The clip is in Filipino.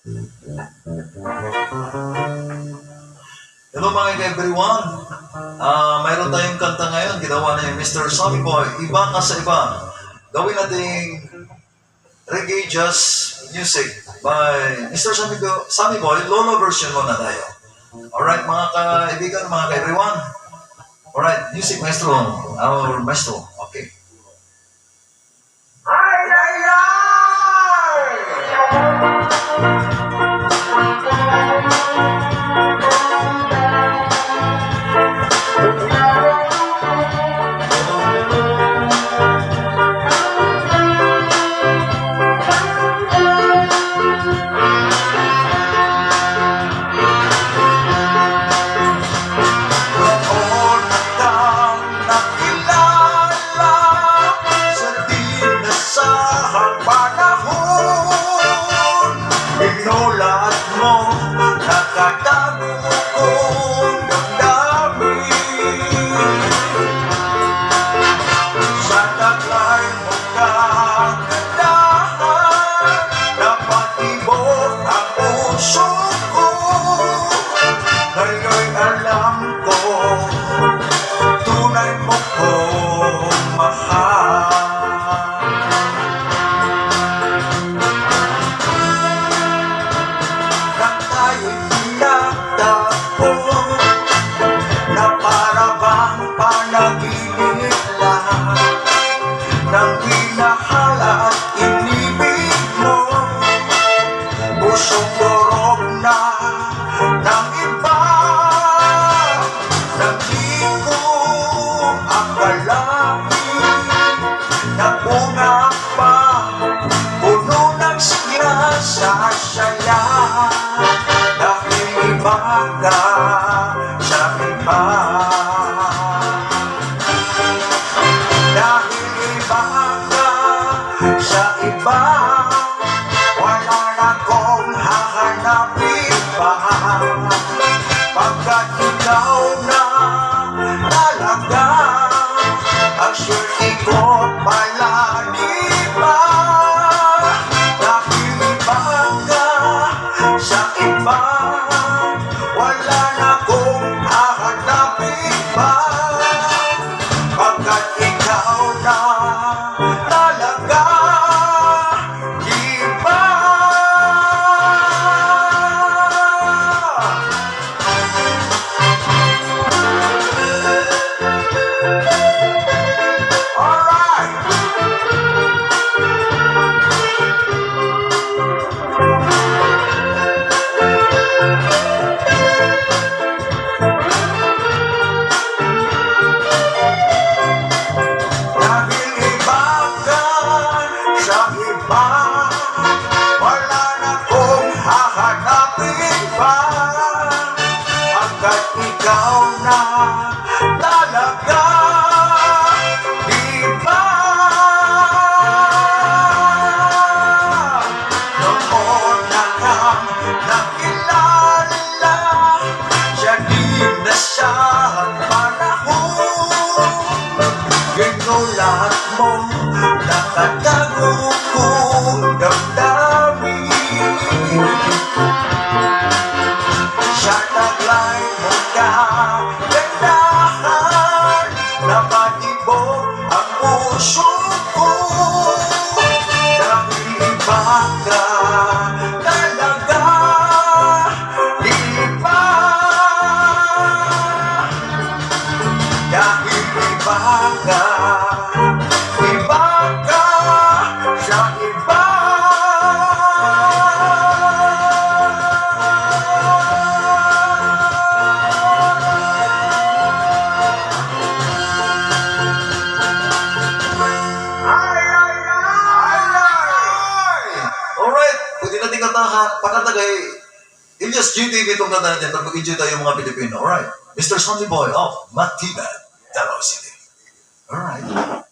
Hello mga everyone. Mayroon tayong kanta ngayon. Ginawa na yung Mr. Sammy Boy. Iba ka sa iba. Gawin nating reggae jazz music by Mr. Sammy Boy. Lolo version muna tayo. Alright mga kaibigan, mga everyone. Alright, music maestro. Our maestro. Okay. Ay, ay, ay! Noon kang nakilala sa di nasahang panahon, inulat mo, nakatago kong damdamin. Sa taglay mo kagandahan, napatibok ang puso ko. Ngayon'y alam ko, tunay mo kong mahal. Nang tayo'y pinagtagpo, na para bang panaginip lang, nang minahal at inibig mo, pusong dorog na ng iba. Nang di ko akalain na bunga pa, puno ng sigla sa saya, dahil iba ka sa iba. Dahil iba ka sa iba, wala na kong hahanapin pa, pagkat ikaw na talaga ang swerte ko pala, di ba? Dahil iba ka sa iba, wala na kong hahanapin pa, pagkat ikaw na talaga, di ba? Alright! Dahil iba ka sa iba, wala na kong hahanapin pa, hanggat ikaw na talaga, di ba? Noon na kang nakilala sa di nasahang panahon, inulat mo, nakatago kong damdamin. Sa taglay mo kagandahan, napatibok ang puso ko. Dahil iba ka talaga, di ba? Dahil iba ka sa iba. Ay, ay, ay! Alright, pwede natin pakanta kay Ilyas GTV itong kanta natin pag mag-enjoy tayo mga Pilipino. Alright, Mr. Sammy Boy of Matibet, Davao City. Alright.